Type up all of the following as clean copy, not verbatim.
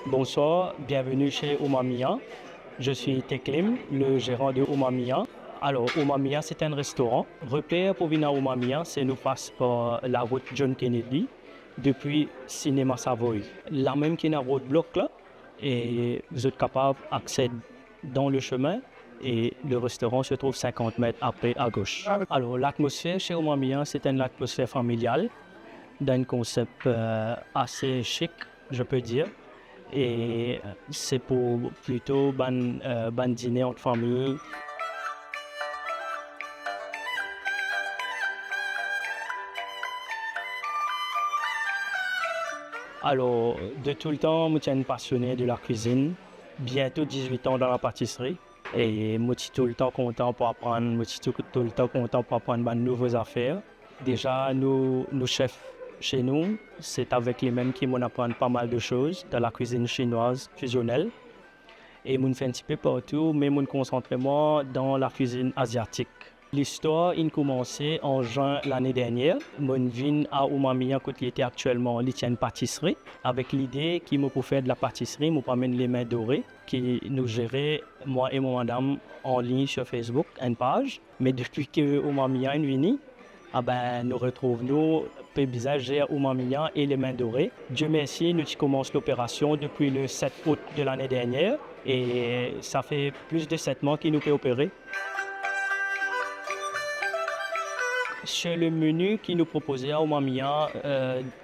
Bonsoir, bienvenue chez Umamiya. Je suis Teklim, le gérant de Umamiya. Alors, Umamiya, c'est un restaurant. Repère pour venir à Umamiya, c'est nous passe par la route John Kennedy depuis Cinéma Savoy. La même qui est la route bloc là, et vous êtes capable d'accéder dans le chemin et le restaurant se trouve 50 mètres après à gauche. Alors, l'atmosphère chez Umamiya, c'est une atmosphère familiale d'un concept assez chic, je peux dire. Et c'est pour plutôt ban dîner en famille. Alors, de tout le temps, je suis passionné de la cuisine. Bientôt 18 ans dans la pâtisserie. Et je suis tout le temps content pour apprendre, je suis tout le temps content pour apprendre de nouvelles affaires. Déjà, nos chefs chez nous, c'est avec les mêmes qui m'ont appris pas mal de choses dans la cuisine chinoise fusionnelle. Et je fais un petit peu partout, mais je me concentre moi dans la cuisine asiatique. L'histoire a commencé en juin l'année dernière. Je viens à Umamiya, qui était actuellement une pâtisserie, avec l'idée qu'il me pour faire de la pâtisserie, me amène les mains dorées, qui nous gérait, moi et mon madame, en ligne sur Facebook, une page. Mais depuis que Umamiya est venu, nous retrouvons le visage à Umamiya et les mains dorées. Dieu merci, nous commençons l'opération depuis le 7 août de l'année dernière et ça fait plus de 7 mois qu'il nous peut opérer. Sur le menu qui nous proposait à Umamiya,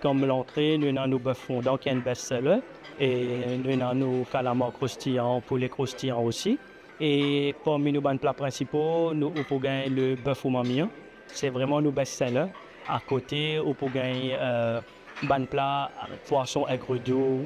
comme l'entrée, nous avons nos bœufs fondants qui est un best-seller et nous avons nos calamars croustillants, poulet croustillant aussi. Et parmi nos plats principaux, nous avons le bœuf Umamiya. C'est vraiment nos best-sellers. À côté, on peut gagner ban plat, poisson aigre doux,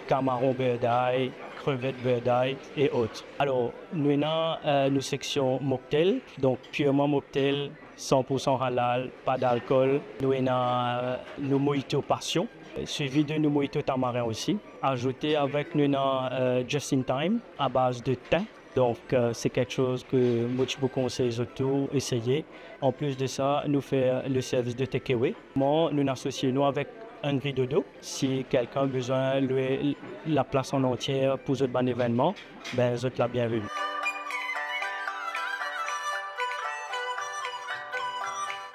camarons beurre d'ail, crevettes beurre d'ail et autres. Alors, nous avons nos sections mocktail, donc purement mocktail, 100% halal, pas d'alcool. Nous avons nos mojitos passion, suivi de nos mojitos tamarin aussi. Ajouté avec nous avons just in time à base de thym. Donc, c'est quelque chose que moi, je vous conseille surtout essayer. En plus de ça, nous faisons le service de takeaway. Moi, nous associons avec un grille de dos. Si quelqu'un a besoin de la place en entière pour un bon événement, vous êtes la bienvenue.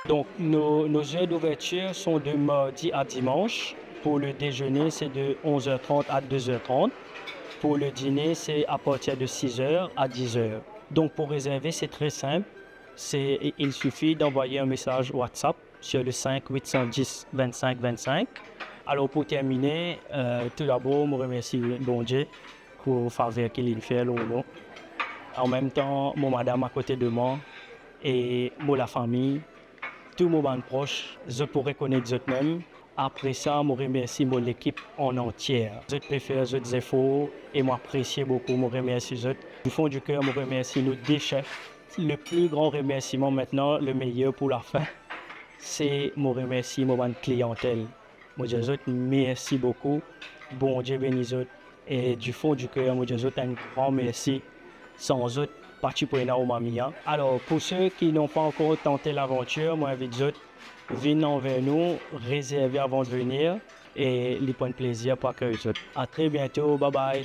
Donc, nos heures d'ouverture sont de mardi à dimanche. Pour le déjeuner, c'est de 11h30 à 2h30. Pour le dîner, c'est à partir de 6h à 10h. Donc, pour réserver, c'est très simple. Il suffit d'envoyer un message WhatsApp sur le 5 810 25 25. Alors, pour terminer, tout d'abord, je remercie bon Dieu pour le faveur qu'il fait long. En même temps, mon madame à côté de moi et la famille, tous mes proches, je pourrais connaître eux-mêmes. Après ça, je remercie l'équipe en entière. Je préfère les efforts et m'apprécie beaucoup. Je remercie du fond du cœur, je remercie nos deux chefs. Le plus grand remerciement maintenant, le meilleur pour la fin, c'est je remercie ma clientèle. Je dis merci beaucoup. Bon Dieu bénisse et du fond du cœur, je dis un grand merci. Sans eux, pas de problème au Umamiya. Alors, pour ceux qui n'ont pas encore tenté l'aventure, moi, invite eux. Venez vers nous, réservez avant de venir et les points de plaisir pour accueillir. À très bientôt, bye bye.